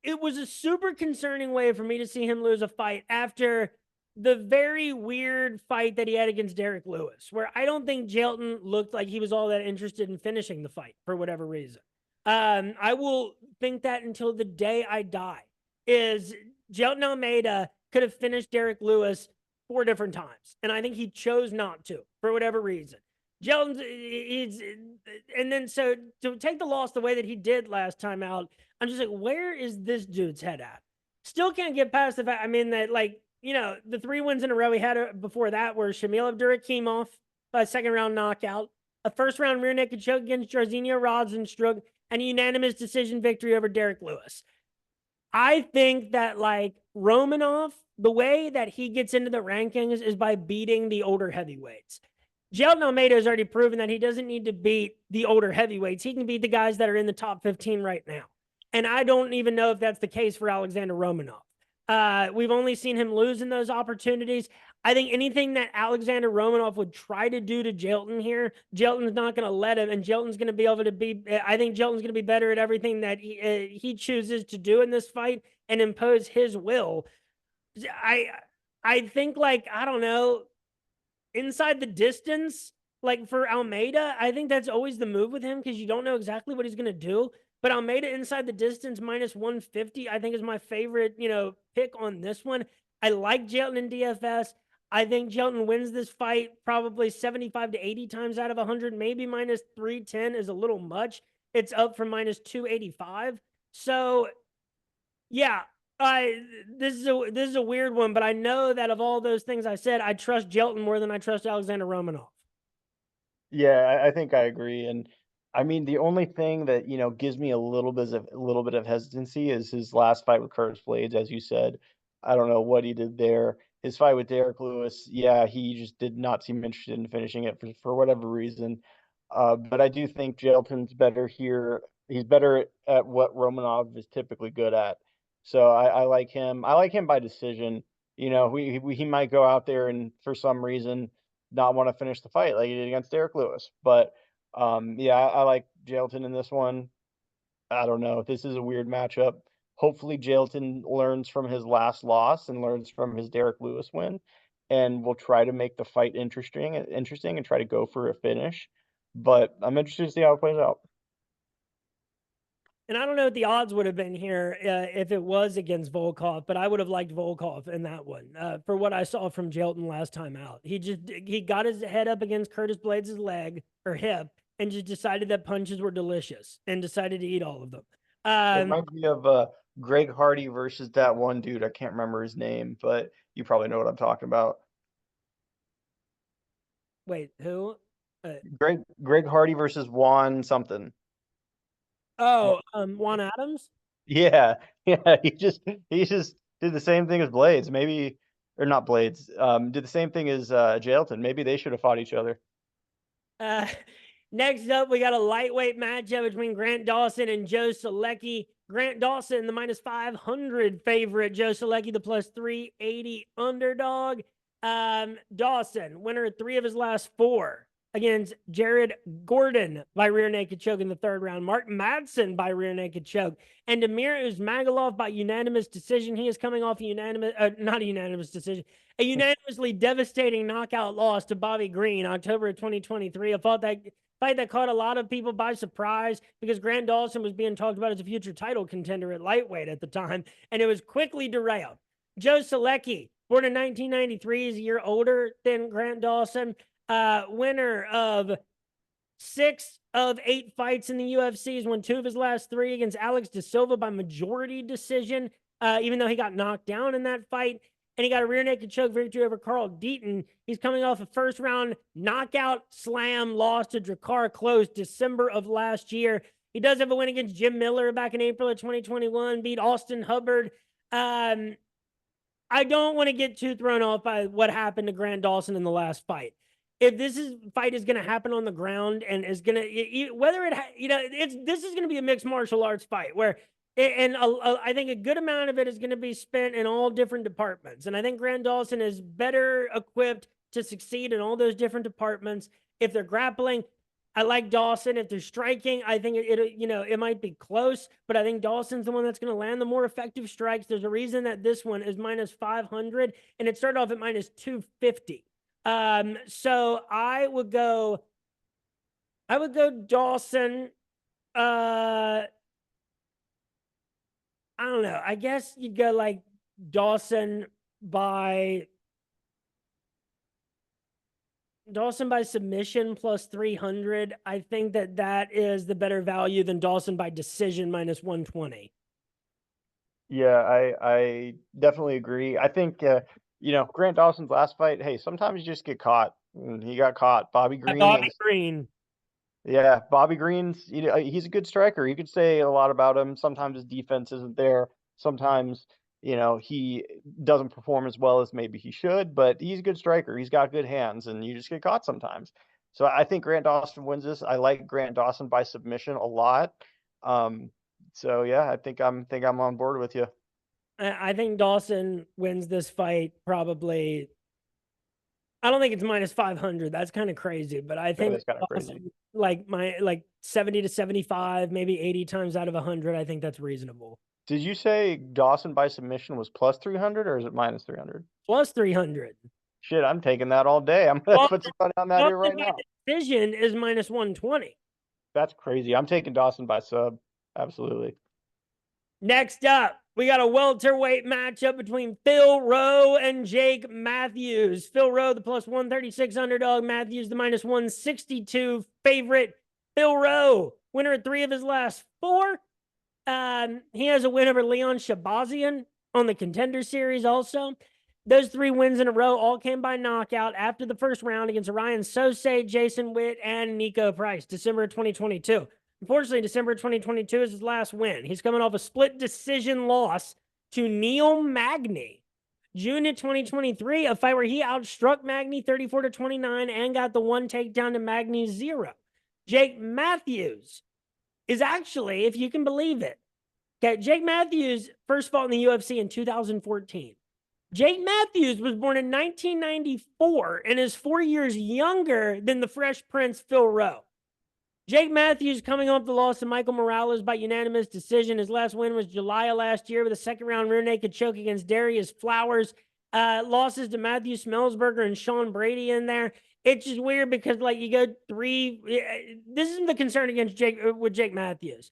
it was a super concerning way for me to see him lose a fight after the very weird fight that he had against Derek Lewis, where I don't think Jailton looked like he was all that interested in finishing the fight for whatever reason. I will think that until the day I die. Is Jailton Almeida could have finished Derek Lewis 4 different times, and I think he chose not to for whatever reason. Jailton's, and then so to take the loss the way that he did last time out, I'm just like, where is this dude's head at? Still can't get past the fact, I mean, that the 3 wins in a row he had before that were Shamil Abdurakhimov by a 2nd round knockout, a 1st round rear naked choke against Jairzinho Rozenstruik, and a unanimous decision victory over Derek Lewis. I think that Romanov, the way that he gets into the rankings is by beating the older heavyweights. Jailton Almeida has already proven that he doesn't need to beat the older heavyweights. He can beat the guys that are in the top 15 right now. And I don't even know if that's the case for Alexander Romanov. We've only seen him lose in those opportunities. I think anything that Alexander Romanov would try to do to Jailton here, Jailton's not going to let him, and Jailton's going to be able to be. I think Jailton's going to be better at everything that he chooses to do in this fight and impose his will. I think I don't know, inside the distance, for Almeida, I think that's always the move with him because you don't know exactly what he's going to do. But Almeida inside the distance minus 150, I think is my favorite, pick on this one. I like Jailton in DFS. I think Jailton wins this fight probably 75 to 80 times out of 100. Maybe minus 310 is a little much. It's up from minus 285. So, yeah, this is a weird one, but I know that of all those things I said, I trust Jailton more than I trust Alexander Romanov. Yeah, I think I agree. And I mean, the only thing that, gives me a little bit of hesitancy is his last fight with Curtis Blades, as you said. I don't know what he did there. His fight with Derek Lewis, yeah, he just did not seem interested in finishing it for whatever reason. But I do think Jailton's better here. He's better at what Romanov is typically good at. So I like him. I like him by decision. He might go out there and for some reason not want to finish the fight like he did against Derek Lewis. But yeah, I like Jailton in this one. I don't know. This is a weird matchup. Hopefully, Jailton learns from his last loss and learns from his Derek Lewis win, and will try to make the fight interesting and try to go for a finish. But I'm interested to see how it plays out. And I don't know what the odds would have been here if it was against Volkov, but I would have liked Volkov in that one for what I saw from Jailton last time out. He got his head up against Curtis Blades' leg or hip and just decided that punches were delicious and decided to eat all of them. It reminds me of Greg Hardy versus that one dude. I can't remember his name, but you probably know what I'm talking about. Wait, who? Greg Hardy versus Juan something. Oh, Juan Adams? Yeah, yeah. He just did the same thing as Blades. Maybe or not Blades, did the same thing as Jailton. Maybe they should have fought each other. Next up, we got a lightweight matchup between Grant Dawson and Joe Solecki. Grant Dawson, the minus 500 favorite. Joe Solecki, the plus 380 underdog. Dawson, winner of 3 of his last 4 against Jared Gordon by rear naked choke in the 3rd round. Mark Madsen by rear naked choke. And Damir Ismagulov by unanimous decision. He is coming off not a unanimous decision, a unanimously devastating knockout loss to Bobby Green, October of 2023. A fight that caught a lot of people by surprise because Grant Dawson was being talked about as a future title contender at lightweight at the time, and it was quickly derailed. Joe Solecki, born in 1993, is a year older than Grant Dawson. Winner of 6 of 8 fights in the UFC. He's won 2 of his last 3 against Alex De Silva by majority decision, even though he got knocked down in that fight. And he got a rear naked choke victory over Carl Deaton. He's coming off a 1st round knockout slam loss to Drakkar Klose December of last year. He does have a win against Jim Miller back in April of 2021, beat Austin Hubbard. I don't want to get too thrown off by what happened to Grant Dawson in the last fight. If this fight is going to happen on the ground and is going to, whether this is going to be a mixed martial arts fight where, I think a good amount of it is going to be spent in all different departments. And I think Grant Dawson is better equipped to succeed in all those different departments. If they're grappling, I like Dawson. If they're striking, I think it might be close, but I think Dawson's the one that's going to land the more effective strikes. There's a reason that this one is minus 500 and it started off at minus 250. So I would go Dawson. I don't know. I guess you'd go like Dawson by submission plus 300. I think that is the better value than Dawson by decision minus 120. Yeah, I definitely agree. I think Grant Dawson's last fight, hey, sometimes you just get caught. And he got caught. Bobby Green. Yeah, Bobby Green's, he's a good striker. You could say a lot about him. Sometimes his defense isn't there. Sometimes, he doesn't perform as well as maybe he should, but he's a good striker. He's got good hands, and you just get caught sometimes. So I think Grant Dawson wins this. I like Grant Dawson by submission a lot. So yeah, I think I'm on board with you. I think Dawson wins this fight probably. I don't think it's minus 500. That's kind of crazy, but I think Dawson, like 70 to 75, maybe 80 times out of 100. I think that's reasonable. Did you say Dawson by submission was plus 300 or is it minus 300? Plus 300. Shit, I'm taking that all day. I'm going to put some money on that here right now. Decision is minus 120. That's crazy. I'm taking Dawson by sub. Absolutely. Next up, we got a welterweight matchup between Phil Rowe and Jake Matthews. Phil Rowe, the plus 136 underdog. Matthews, the minus 162 favorite. Phil Rowe, winner of 3 of his last 4. He has a win over Leon Shabazian on the Contender Series also. Those 3 wins in a row all came by knockout after the 1st round against Ryan Sosay, Jason Witt, and Nico Price, December of 2022. Unfortunately, December 2022 is his last win. He's coming off a split decision loss to Neil Magny. June of 2023, a fight where he outstruck Magny 34-29 and got the 1 takedown to Magny's 0. Jake Matthews is actually, if you can believe it, okay, Jake Matthews first fought in the UFC in 2014. Jake Matthews was born in 1994 and is 4 years younger than the Fresh Prince Phil Rowe. Jake Matthews coming off the loss to Michael Morales by unanimous decision. His last win was July of last year with a 2nd round rear naked choke against Darius Flowers. Losses to Matthew Smellsberger and Sean Brady in there. It's just weird because you go 3. This isn't the concern with Jake Matthews.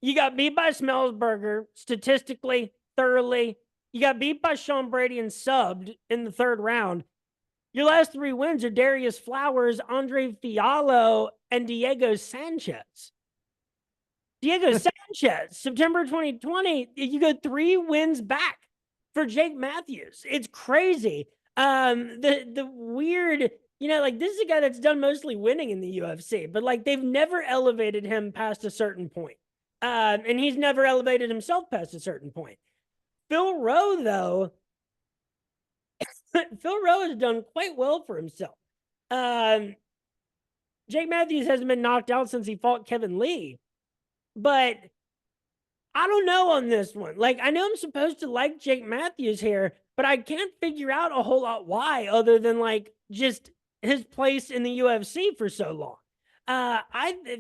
You got beat by Smellsberger statistically, thoroughly. You got beat by Sean Brady and subbed in the 3rd round. Your last 3 wins are Darius Flowers, Andre Fiallo, and Diego Sanchez. September 2020, you go 3 wins back for Jake Matthews. It's crazy. The weird, this is a guy that's done mostly winning in the UFC, but they've never elevated him past a certain point. And he's never elevated himself past a certain point. Phil Rowe, though, Phil Rowe has done quite well for himself. Jake Matthews hasn't been knocked out since he fought Kevin Lee, but I don't know on this one. Like, I know I'm supposed to like Jake Matthews here, but I can't figure out a whole lot why, other than like just his place in the UFC for so long.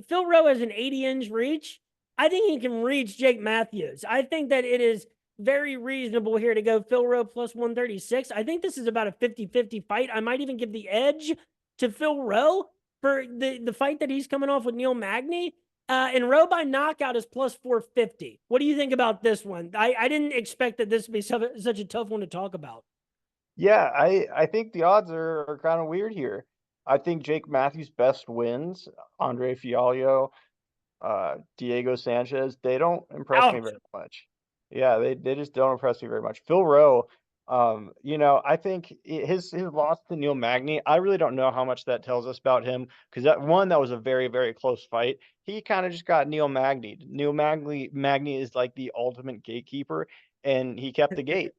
Phil Rowe has an 80-inch reach. I think he can reach Jake Matthews. I think that it is very reasonable here to go Phil Rowe plus 136. I think this is about a 50-50 fight. I might even give the edge to Phil Rowe for the fight that he's coming off with Neil Magny. And Rowe by knockout is plus 450. What do you think about this one? I didn't expect that this would be such a tough one to talk about. Yeah, I think the odds are kind of weird here. I think Jake Matthews' best wins, Andre Fialho, Diego Sanchez, they don't impress me very much. Yeah, they just don't impress me very much. Phil Rowe, I think his loss to Neil Magny, I really don't know how much that tells us about him, because that was a very, very close fight. He kind of just got Neil Magny. Magny is like the ultimate gatekeeper, and he kept the gate.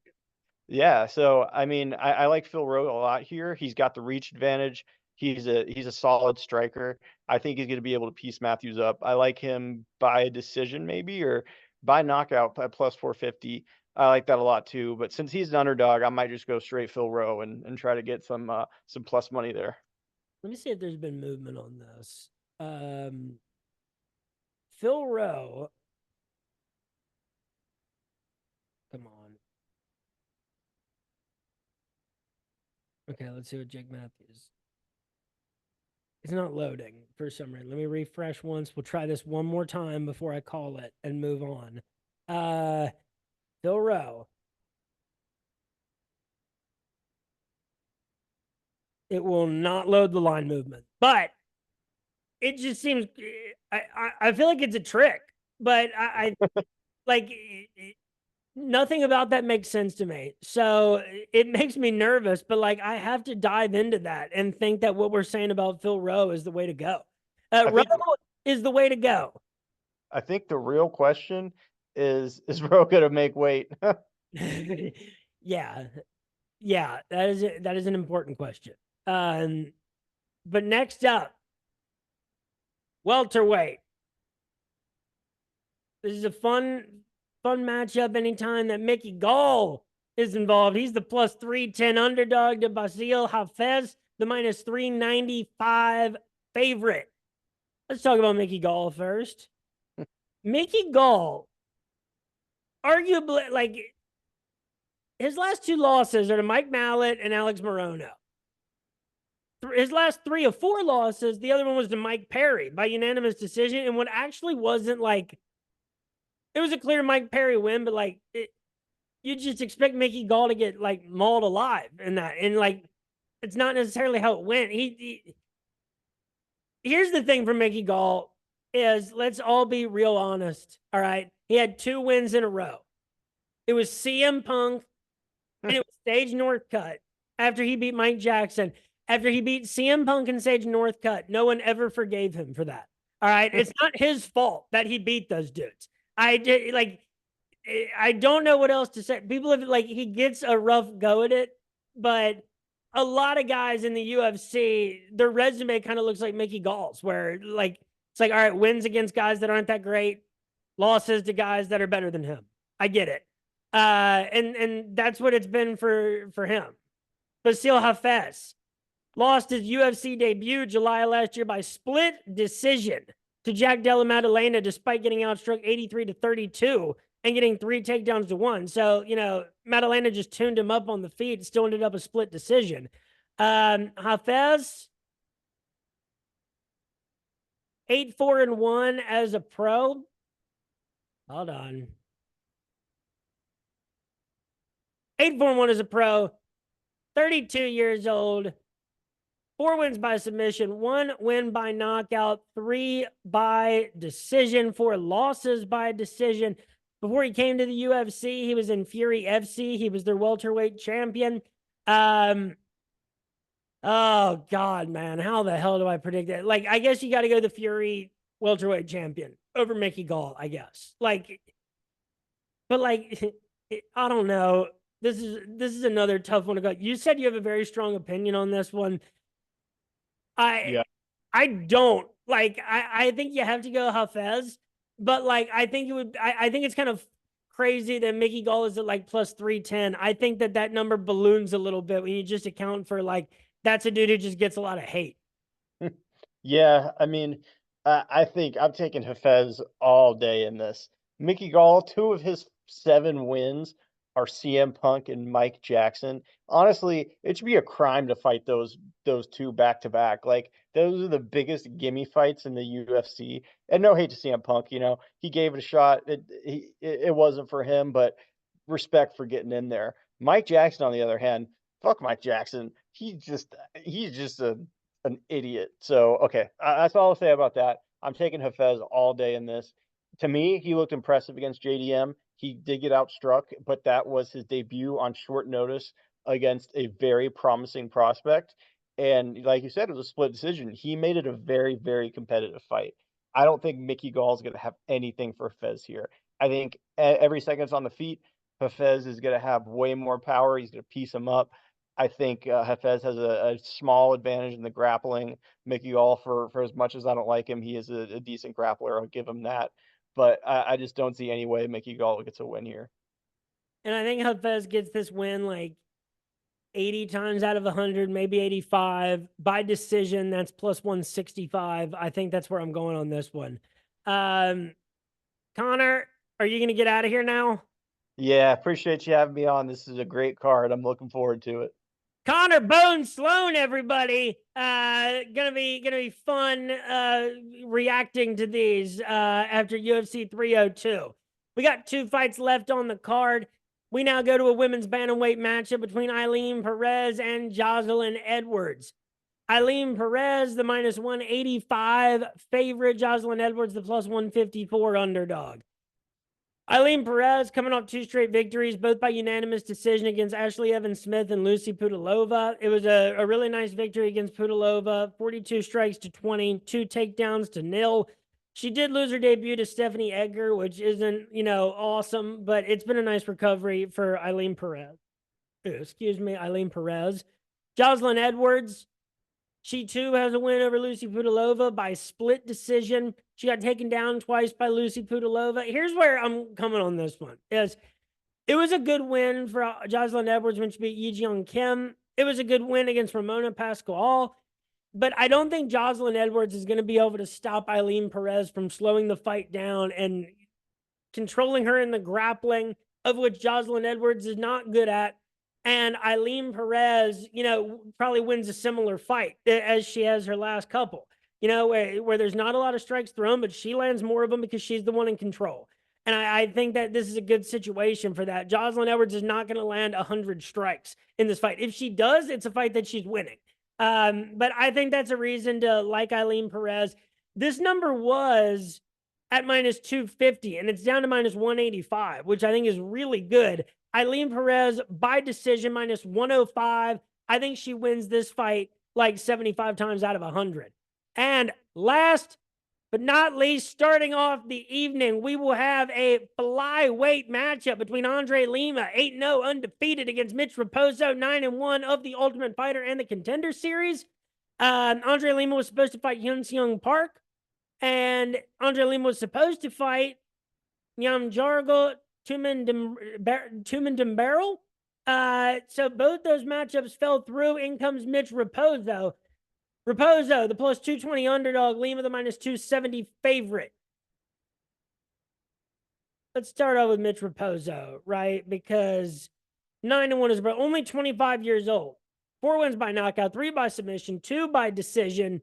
Yeah, so I mean, I like Phil Rowe a lot here. He's got the reach advantage. He's a solid striker. I think he's going to be able to piece Matthews up. I like him by a decision maybe, or by knockout at plus 450. I like that a lot too. But since he's an underdog, I might just go straight Phil Rowe and try to get some plus money there. Let me see if there's been movement on this. Phil Rowe. Come on. Okay, let's see what Jake Matthews. It's not loading for some reason. Let me refresh once. We'll try this one more time before I call it and move on. Phil Rowe. It will not load the line movement, but it just seems. I feel like it's a trick, but I like nothing about that makes sense to me. So it makes me nervous, but like I have to dive into that and think that what we're saying about Phil Rowe is the way to go. Rowe is the way to go. I think the real question is Rowe going to make weight? Yeah. Yeah, that is an important question. But next up, welterweight. This is a fun matchup anytime that Mickey Gall is involved. He's the plus 310 underdog to Basil Hafez, the minus 395 favorite. Let's talk about Mickey Gall first. Mickey Gall, arguably, like, his last two losses are to Mike Mallet and Alex Morono. His last 3 of 4 losses, the other one was to Mike Perry by unanimous decision, and what actually wasn't like, it was a clear Mike Perry win, but like, you just expect Mickey Gall to get like mauled alive in that, and like, it's not necessarily how it went. Here's the thing for Mickey Gall is, let's all be real honest. All right, he had 2 wins in a row. It was CM Punk, and it was Sage Northcutt after he beat Mike Jackson. After he beat CM Punk and Sage Northcutt, no one ever forgave him for that. All right, it's not his fault that he beat those dudes. I don't know what else to say. People have like, he gets a rough go at it, but a lot of guys in the UFC, their resume kind of looks like Mickey Gall's, where like, it's like, all right, wins against guys that aren't that great, losses to guys that are better than him. I get it. And that's what it's been for him. Basil Hafez lost his UFC debut July last year by split decision to Jack Della Maddalena, despite getting outstruck 83-32 and getting 3 takedowns to 1. So, Maddalena just tuned him up on the feet and still ended up a split decision. Hafez, 8-4-1 as a pro. Hold on. 8-4-1 as a pro. 32 years old. 4 wins by submission, 1 win by knockout, 3 by decision, 4 losses by decision. Before he came to the UFC, he was in Fury FC. He was their welterweight champion. Oh, God, man. How the hell do I predict that? Like, I guess you got to go the Fury welterweight champion over Mickey Gall, I guess. Like, but like, I don't know. This is another tough one to go. You said you have a very strong opinion on this one. Yeah. I don't like. I think you have to go Hafez, but like I think it would. I think it's kind of crazy that Mickey Gall is at like plus 310. I think that number balloons a little bit when you just account for like that's a dude who just gets a lot of hate. Yeah, I mean, I think I'm taking Hafez all day in this. Mickey Gall, 2 of his 7 wins are CM Punk and Mike Jackson. Honestly, it should be a crime to fight those 2 back to back. Like those are the biggest gimme fights in the UFC. And no hate to CM Punk, he gave it a shot. It wasn't for him, but respect for getting in there. Mike Jackson, on the other hand, fuck Mike Jackson. He's just an idiot. So, okay, that's all I'll say about that. I'm taking Hafez all day in this. To me, he looked impressive against JDM. He did get outstruck, but that was his debut on short notice against a very promising prospect. And like you said, it was a split decision. He made it a very, very competitive fight. I don't think Mickey Gall is going to have anything for Fez here. I think every second's on the feet. Hafez is going to have way more power. He's going to piece him up. I think Hafez has a small advantage in the grappling. Mickey Gall, for as much as I don't like him, he is a decent grappler. I'll give him that. But I just don't see any way Mickey Gall gets a win here. And I think Hafez gets this win like 80 times out of 100, maybe 85 by decision. That's plus 165. I think that's where I'm going on this one. Connor, are you going to get out of here now? Yeah, appreciate you having me on. This is a great card. I'm looking forward to it. Connor Bone Sloan, everybody. Gonna be fun reacting to these after UFC 302. We got 2 fights left on the card. We now go to a women's bantamweight matchup between Eileen Perez and Jocelyn Edwards. Eileen Perez, the minus 185 favorite. Jocelyn Edwards, the plus 154 underdog. Eileen Perez coming off 2 straight victories, both by unanimous decision against Ashley Evans Smith and Lucy Pudilova. It was a really nice victory against Pudilova, 42 strikes to 20, 2 takedowns to 0. She did lose her debut to Stephanie Edgar, which isn't, awesome, but it's been a nice recovery for Eileen Perez. Eileen Perez. Jocelyn Edwards, she too has a win over Lucy Pudilova by split decision. She got taken down twice by Lucy Pudilova. Here's where I'm coming on this one. It was a good win for Jocelyn Edwards when she beat Yi Jiang Kim. It was a good win against Ramona Pascual. But I don't think Jocelyn Edwards is going to be able to stop Eileen Perez from slowing the fight down and controlling her in the grappling, of which Jocelyn Edwards is not good at. And Eileen Perez, probably wins a similar fight as she has her last couple, where there's not a lot of strikes thrown, but she lands more of them because she's the one in control. And I think that this is a good situation for that. Jocelyn Edwards is not going to land 100 strikes in this fight. If she does, it's a fight that she's winning. But I think that's a reason to like Eileen Perez. This number was at minus 250, and it's down to minus 185, which I think is really good. Eileen Perez by decision minus 105. I think she wins this fight like 75 times out of 100. And last but not least, starting off the evening, we will have a flyweight matchup between Andre Lima, 8-0 undefeated, against Mitch Raposo, 9-1 of the Ultimate Fighter and the Contender Series. Andre Lima was supposed to fight Hyun Seung Park, and Andre Lima was supposed to fight Yamjargo Tumendembarrel. So both those matchups fell through. In comes Mitch Raposo. Raposo, the plus 220 underdog. Lima, the minus 270 favorite. Let's start out with Mitch Raposo, right? Because 9-1 is only 25 years old. 4 wins by knockout, 3 by submission, 2 by decision.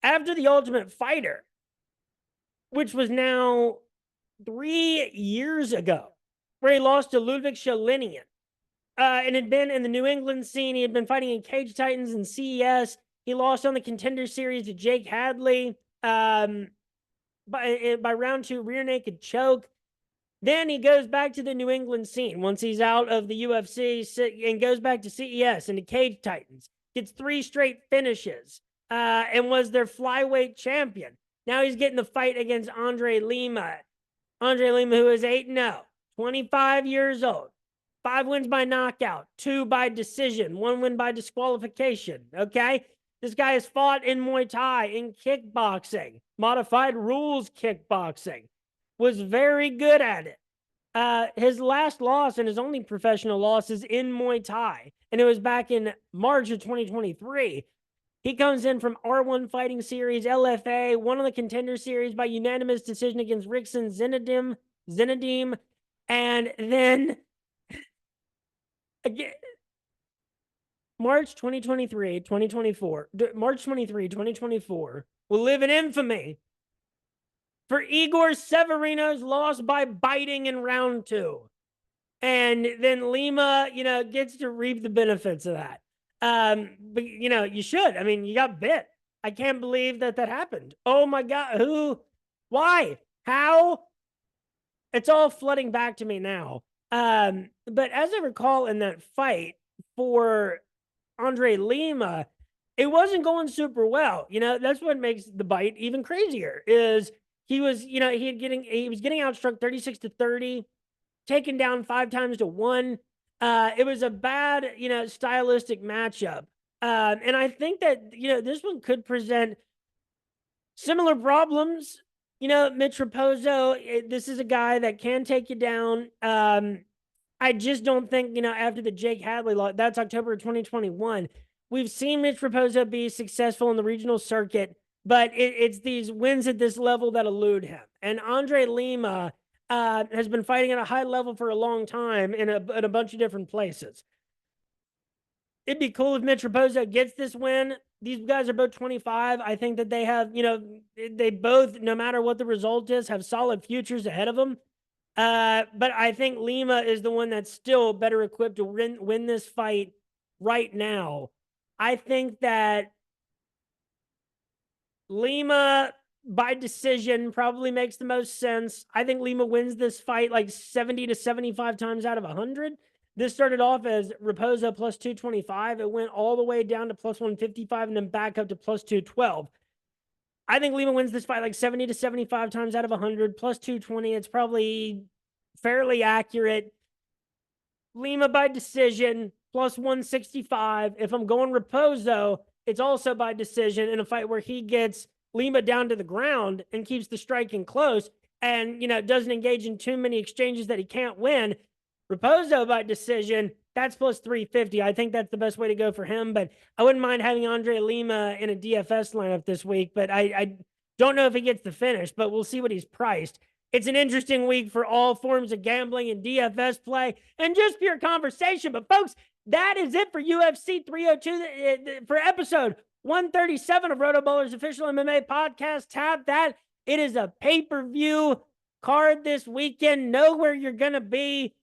After the Ultimate Fighter, which was now 3 years ago, where he lost to Ludwig Scholinian, and had been in the New England scene. He had been fighting in Cage Titans and CES. He lost on the Contender Series to Jake Hadley by round 2 rear naked choke. Then he goes back to the New England scene once he's out of the UFC and goes back to CES and the Cage Titans. Gets 3 straight finishes and was their flyweight champion. Now he's getting the fight against Andre Lima. Andre Lima, who is 8-0. 25 years old. 5 wins by knockout, 2 by decision, 1 win by disqualification. Okay. This guy has fought in Muay Thai, in kickboxing, modified rules kickboxing, was very good at it. His last loss and his only professional loss is in Muay Thai, and it was back in March of 2023. He comes in from R1 Fighting Series, LFA, won on the Contender Series by unanimous decision against Rickson Zinadim, and then again, March 2023, 2024, March 23, 2024 will live in infamy for Igor Severino's loss by biting in round 2. And then Lima, gets to reap the benefits of that. But, you should. I mean, you got bit. I can't believe that happened. Oh, my God. Who? Why? How? It's all flooding back to me now. But as I recall in that fight for Andre Lima, it wasn't going super well. That's what makes the bite even crazier is he was, he was getting outstruck 36-30, taken down 5 times to 1. It was a bad, stylistic matchup. And I think that, this one could present similar problems. Mitch Raposo, this is a guy that can take you down. I just don't think, after the Jake Hadley loss, that's October 2021, we've seen Mitch Raposo be successful in the regional circuit, but it's these wins at this level that elude him. And Andre Lima has been fighting at a high level for a long time in a bunch of different places. It'd be cool if Mitch Raposo gets this win. These guys are both 25. I think that they have, they both, no matter what the result is, have solid futures ahead of them. But I think Lima is the one that's still better equipped to win this fight right now. I think that Lima by decision probably makes the most sense. I think Lima wins this fight like 70 to 75 times out of 100. This started off as Raposo plus 225. It went all the way down to plus 155 and then back up to plus 212. I think Lima wins this fight like 70 to 75 times out of 100, plus 220. It's probably fairly accurate. Lima by decision, plus 165. If I'm going Raposo, it's also by decision in a fight where he gets Lima down to the ground and keeps the striking close and, doesn't engage in too many exchanges that he can't win. Raposo by decision, that's plus 350. I think that's the best way to go for him, but I wouldn't mind having Andre Lima in a DFS lineup this week, but I don't know if he gets the finish, but we'll see what he's priced. It's an interesting week for all forms of gambling and DFS play and just pure conversation. But folks, that is it for UFC 302 for episode 137 of Rotoballer's official MMA podcast. Tap that. It is a pay-per-view card this weekend. Know where you're going to be.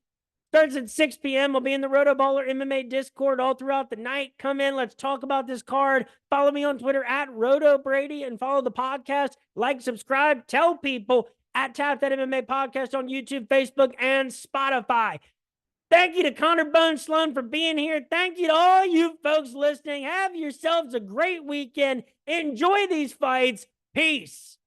Starts at 6 p.m. We'll be in the Rotoballer MMA Discord all throughout the night. Come in. Let's talk about this card. Follow me on Twitter at RotoBrady and follow the podcast. Like, subscribe, tell people at Tap That MMA Podcast on YouTube, Facebook, and Spotify. Thank you to Connor Bone Sloan for being here. Thank you to all you folks listening. Have yourselves a great weekend. Enjoy these fights. Peace.